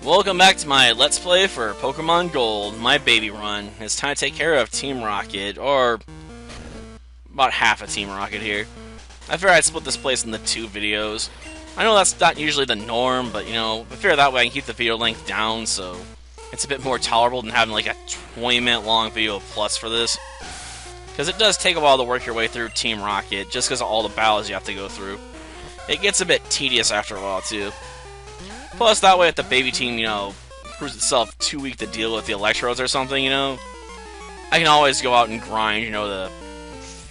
Welcome back to my Let's Play for Pokemon Gold, my baby run. It's time to take care of Team Rocket, or about half of Team Rocket here. I figured I'd split this place into 2 videos. I know that's not usually the norm, but you know, I figure that way I can keep the video length down, so it's a bit more tolerable than having like a 20-minute long video plus for this. Because it does take a while to work your way through Team Rocket, just because of all the battles you have to go through. It gets a bit tedious after a while, too. Plus, that way if the baby team, you know, proves itself too weak to deal with the electrodes or something, you know, I can always go out and grind, you know, to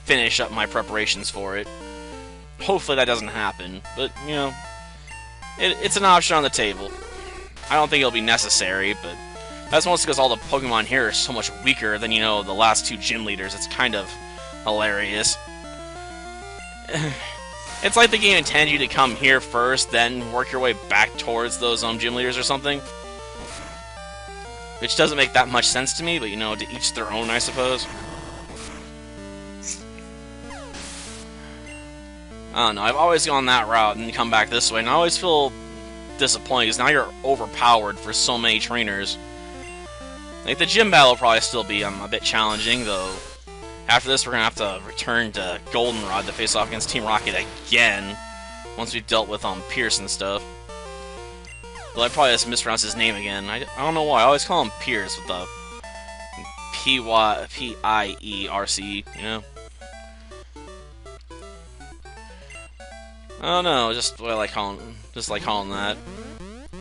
finish up my preparations for it. Hopefully that doesn't happen, but, you know, it's an option on the table. I don't think it'll be necessary, but that's mostly because all the Pokemon here are so much weaker than, you know, the last 2 gym leaders. It's kind of hilarious. It's like the game intends you to come here first, then work your way back towards those gym leaders or something. Which doesn't make that much sense to me, but you know, to each their own, I suppose. I don't know, I've always gone that route and come back this way, and I always feel disappointed because now you're overpowered for so many trainers. Like, the gym battle will probably still be a bit challenging, though. After this, we're going to have to return to Goldenrod to face off against Team Rocket again, once we've dealt with Pierce and stuff. But I probably just mispronounced his name again. I don't know why. I always call him Pierce with the P-I-E-R-C, you know? I don't know, just what I like calling that.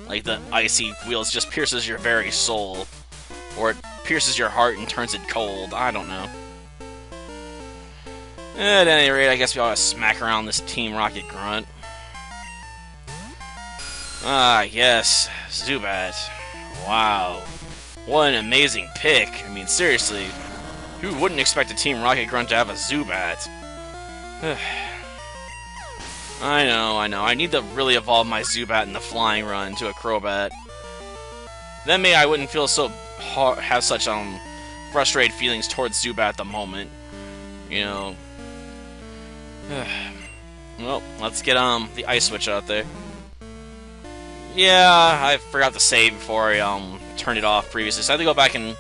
Like the icy wheels just pierces your very soul. Or it pierces your heart and turns it cold. I don't know. At any rate, I guess we ought to smack around this Team Rocket grunt. Ah, yes, Zubat. Wow. What an amazing pick. I mean, seriously, who wouldn't expect a Team Rocket grunt to have a Zubat? I know. I need to really evolve my Zubat in the flying run to a Crobat. Then maybe I wouldn't feel so have such frustrated feelings towards Zubat at the moment. You know. Well, let's get the ice switch out there. Yeah, I forgot to save before I turned it off previously, so I had to go back and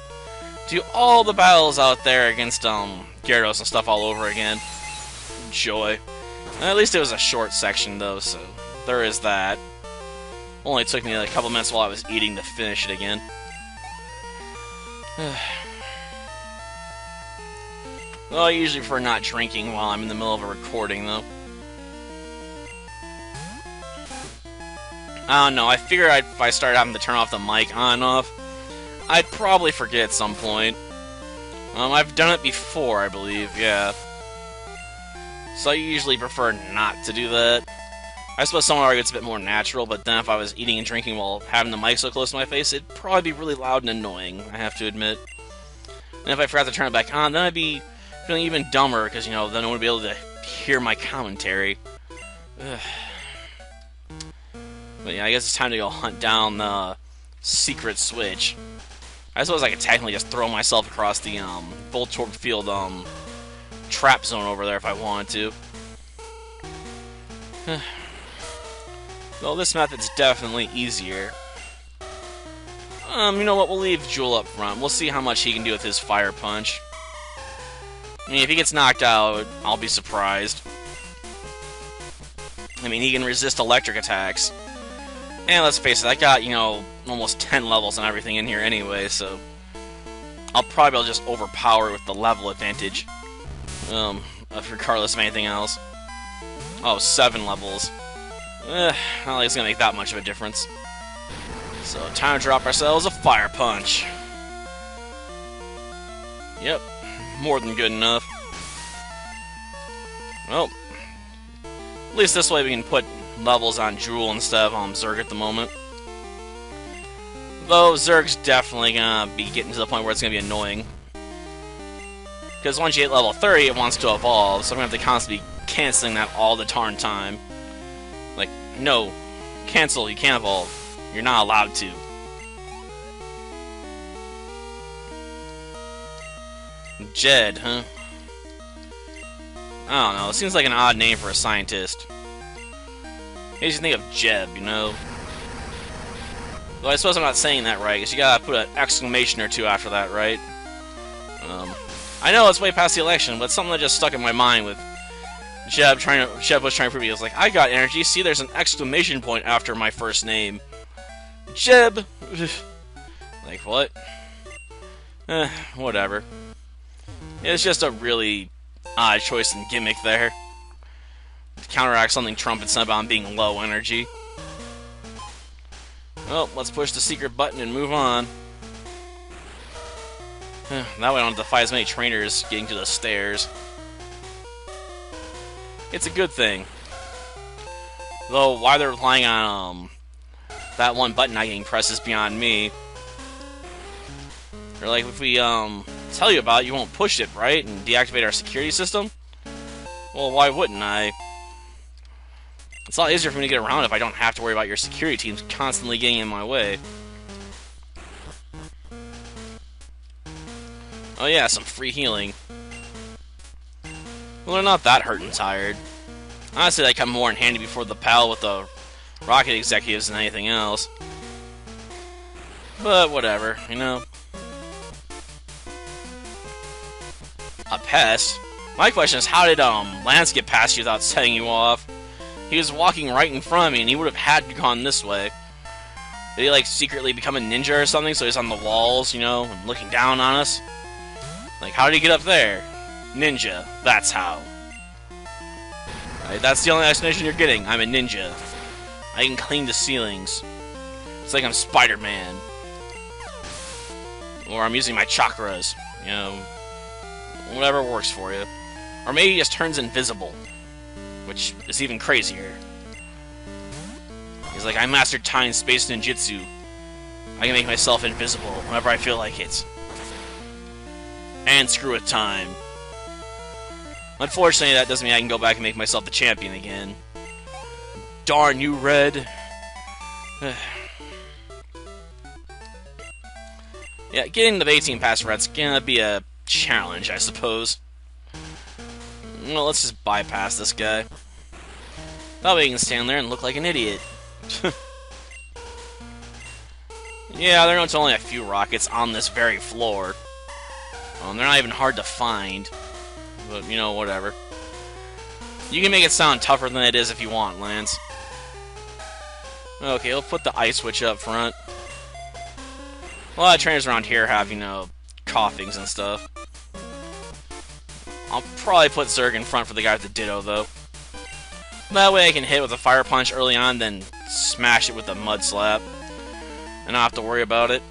do all the battles out there against Gyarados and stuff all over again. Joy. At least it was a short section though, so there is that. Only took me like a couple minutes while I was eating to finish it again. Well, I usually prefer not drinking while I'm in the middle of a recording, though. I don't know, I figure if I started having to turn off the mic on and off, I'd probably forget at some point. I've done it before, I believe, yeah. So I usually prefer not to do that. I suppose some would argue it's a bit more natural, but then if I was eating and drinking while having the mic so close to my face, it'd probably be really loud and annoying, I have to admit. And if I forgot to turn it back on, then I'd be feeling even dumber, because, you know, then I wouldn't be able to hear my commentary. Ugh. But yeah, I guess it's time to go hunt down the secret switch. I suppose I could technically just throw myself across the Voltorb Field trap zone over there if I wanted to. Well, this method's definitely easier. You know what, we'll leave Jewel up front. We'll see how much he can do with his Fire Punch. I mean, if he gets knocked out, I'll be surprised. I mean, he can resist electric attacks. And let's face it, I got, you know, almost 10 levels and everything in here anyway, so I'll probably be able to just overpower with the level advantage. Regardless of anything else. Oh, 7 levels. I don't think it's gonna make that much of a difference. So, time to drop ourselves a Fire Punch. Yep. More than good enough. Well, at least this way we can put levels on Jewel instead of Zerg at the moment. Though Zerg's definitely gonna be getting to the point where it's gonna be annoying. Because once you hit level 30, it wants to evolve, so I'm gonna have to constantly be canceling that all the darn time. Like, no, cancel, you can't evolve. You're not allowed to. Jed, huh? I don't know, it seems like an odd name for a scientist. I usually think of Jeb, you know? Though I suppose I'm not saying that right, because you gotta put an exclamation or two after that, right? I know it's way past the election, but it's something that just stuck in my mind with Jeb was trying to prove me. He was like, I got energy. See, there's an exclamation point after my first name. Jeb. Like, what? Whatever. It's just a really odd choice and gimmick there. To counteract something Trump had said about being low energy. Well, let's push the secret button and move on. That way I don't have to fight as many trainers getting to the stairs. It's a good thing. Though, why they're relying on that one button not getting pressed is beyond me. Or like, if we tell you about it, you won't push it, right? And deactivate our security system? Well, why wouldn't I? It's a lot easier for me to get around if I don't have to worry about your security teams constantly getting in my way. Oh yeah, some free healing. Well, they're not that hurt and tired. Honestly, they come more in handy before the pal with the rocket executives than anything else. But whatever, you know. A pest? My question is, how did Lance get past you without setting you off? He was walking right in front of me, and he would have had gone this way. Did he, like, secretly become a ninja or something, so he's on the walls, you know, and looking down on us? Like, how did he get up there? Ninja. That's how. Right, that's the only explanation you're getting. I'm a ninja. I can clean the ceilings. It's like I'm Spider-Man. Or I'm using my chakras. You know, whatever works for you. Or maybe he just turns invisible. Which is even crazier. He's like, I mastered time space ninjutsu. I can make myself invisible whenever I feel like it. And screw with time. Unfortunately, that doesn't mean I can go back and make myself the champion again. Darn you, Red. Yeah, getting the 18 past Red's gonna be a challenge, I suppose. Well, let's just bypass this guy. That way he can stand there and look like an idiot. Yeah, there are only a few rockets on this very floor. They're not even hard to find. But, you know, whatever. You can make it sound tougher than it is if you want, Lance. Okay, we'll put the ice switch up front. A lot of trainers around here have, you know, coughings and stuff. I'll probably put Zerg in front for the guy with the Ditto, though. That way I can hit with a Fire Punch early on, then smash it with a Mud Slap. And not have to worry about it.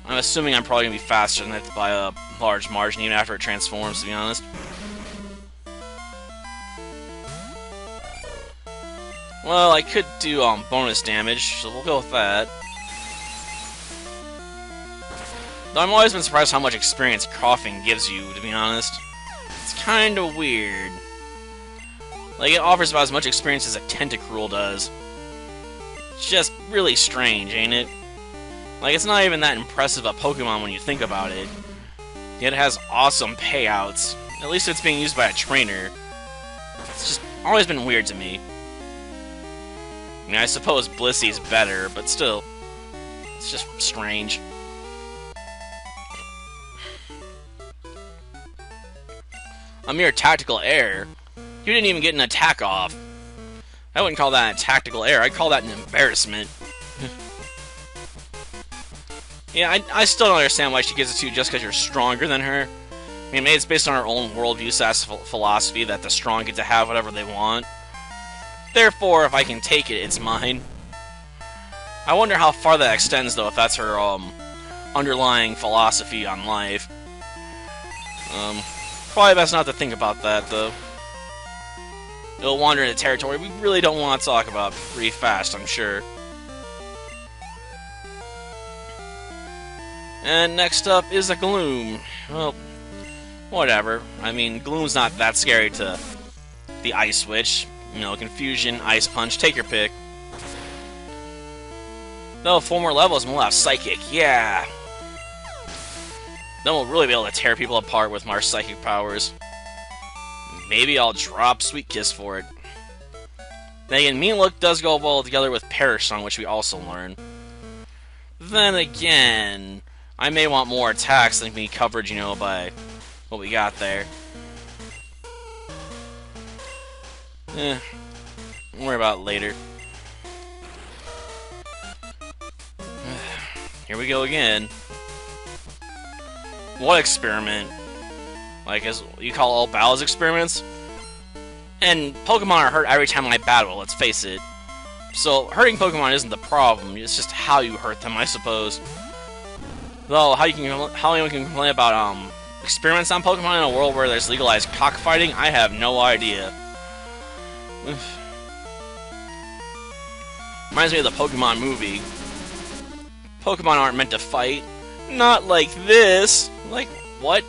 I'm assuming I'm probably going to be faster than it by a large margin, even after it transforms, to be honest. Well, I could do bonus damage, so we'll go with that. Though I'm always been surprised how much experience coughing gives you, to be honest. It's kinda weird. Like, it offers about as much experience as a Tentacruel does. It's just really strange, ain't it? Like, it's not even that impressive a Pokemon when you think about it. Yet it has awesome payouts. At least it's being used by a trainer. It's just always been weird to me. I mean, I suppose Blissy's better, but still. It's just strange. A mere tactical error? You didn't even get an attack off. I wouldn't call that a tactical error, I'd call that an embarrassment. Yeah, I still don't understand why she gives it to you just because you're stronger than her. I mean, maybe it's based on her own worldview philosophy that the strong get to have whatever they want. Therefore, if I can take it, it's mine. I wonder how far that extends, though, if that's her underlying philosophy on life. Probably best not to think about that, though. It'll wander into territory we really don't want to talk about pretty fast, I'm sure. And next up is a Gloom. Well, whatever. I mean, Gloom's not that scary to the Ice Switch. You know, Confusion, Ice Punch, take your pick. Though, 4 more levels and we'll have Psychic, yeah! Then we'll really be able to tear people apart with our Psychic powers. Maybe I'll drop Sweet Kiss for it. Then again, Mean Look does go well together with Perish Song, which we also learn. Then again, I may want more attacks than me coverage, you know, by what we got there. We'll worry about it later. Here we go again. What experiment? Like, as you call all battles experiments? And Pokemon are hurt every time I battle, let's face it. So, hurting Pokemon isn't the problem, it's just how you hurt them, I suppose. Though, how anyone can complain about, experiments on Pokemon in a world where there's legalized cockfighting, I have no idea. Reminds me of the Pokemon movie. Pokemon aren't meant to fight. Not like this. Like, what?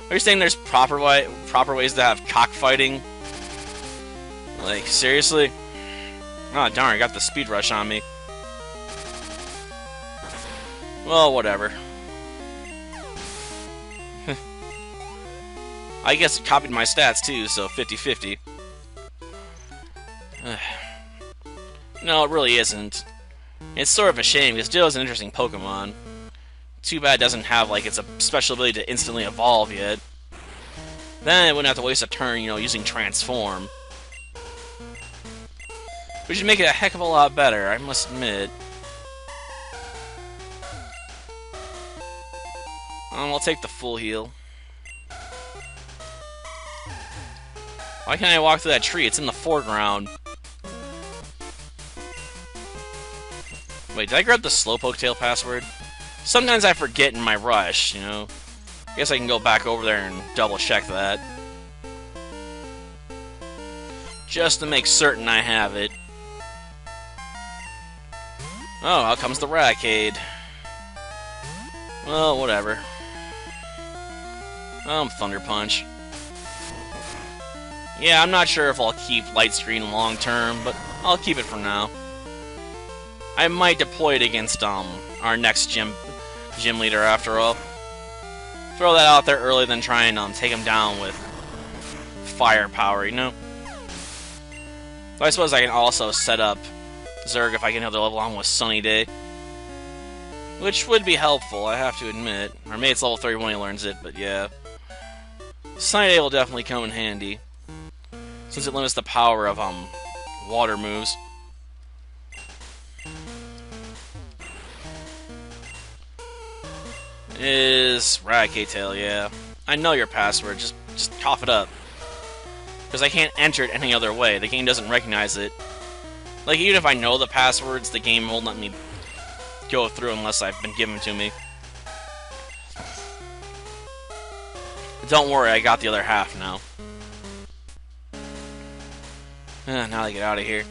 Are you saying there's proper ways to have cockfighting? Like, seriously? Oh, darn, I got the speed rush on me. Well, whatever. I guess it copied my stats, too, so 50-50. No, it really isn't. It's sort of a shame, because Ditto's an interesting Pokemon. Too bad it doesn't have, like, its special ability to instantly evolve yet. Then it wouldn't have to waste a turn, you know, using Transform. Which would make it a heck of a lot better, I must admit. I'll take the full heal. Why can't I walk through that tree? It's in the foreground. Wait, did I grab the Slowpoke Tail password? Sometimes I forget in my rush, you know? I guess I can go back over there and double-check that. Just to make certain I have it. Oh, out comes the Raticate. Well, whatever. Thunder Punch. Yeah, I'm not sure if I'll keep Light Screen long-term, but I'll keep it for now. I might deploy it against, our next gym leader, after all. Throw that out there early, then try and, take him down with firepower, you know? So I suppose I can also set up Zerg if I can have the level on with Sunny Day. Which would be helpful, I have to admit. Or maybe it's level 31 when he learns it, but yeah. Sunny Day will definitely come in handy, since it limits the power of, water moves. Is Raticate Tail, yeah. I know your password, just cough it up. Because I can't enter it any other way, the game doesn't recognize it. Like, even if I know the passwords, the game won't let me go through unless I've been given to me. Don't worry, I got the other half now. Now I get out of here.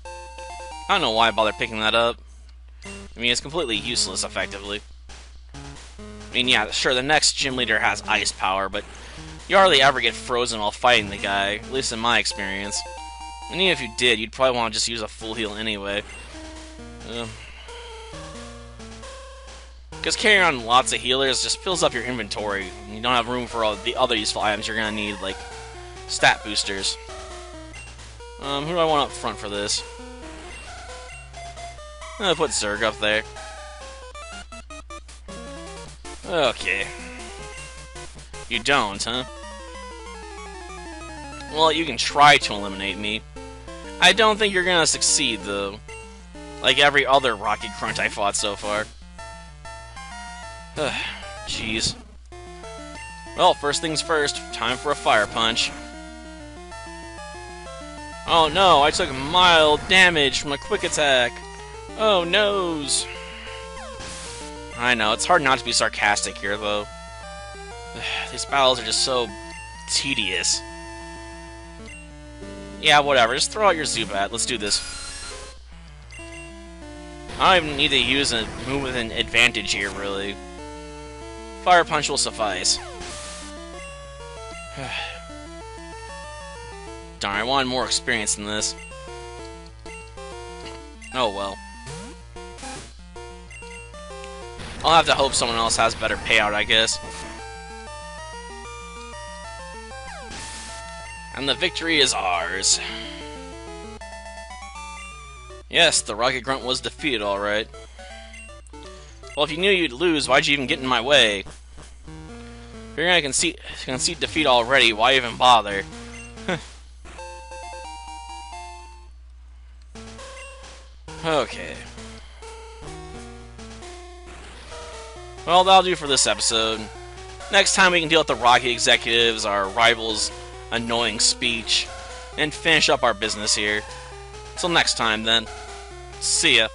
I don't know why I bothered picking that up. I mean, it's completely useless, effectively. I mean, yeah, sure, the next gym leader has ice power, but you hardly ever get frozen while fighting the guy, at least in my experience. And even if you did, you'd probably want to just use a full heal anyway. Because carrying on lots of healers just fills up your inventory, and you don't have room for all the other useful items you're going to need, like stat boosters. Who do I want up front for this? I'm going to put Zerg up there. Okay. You don't, huh? Well, you can try to eliminate me. I don't think you're gonna succeed, though. Like every other Rocket Crunch I fought so far. Jeez. Well, first things first, time for a Fire Punch. Oh no, I took mild damage from a quick attack. Oh noes. I know, it's hard not to be sarcastic here, though. These battles are just so tedious. Yeah, whatever, just throw out your Zubat, let's do this. I don't even need to use a move with an advantage here, really. Fire Punch will suffice. Darn, I wanted more experience than this. Oh well. I'll have to hope someone else has better payout, I guess. And the victory is ours. Yes, the Rocket Grunt was defeated, alright. Well, if you knew you'd lose, why'd you even get in my way? Figuring I can concede defeat already, why even bother? Okay. Well, that'll do for this episode. Next time we can deal with the Rocket executives, our rivals' annoying speech, and finish up our business here. Till next time, then. See ya.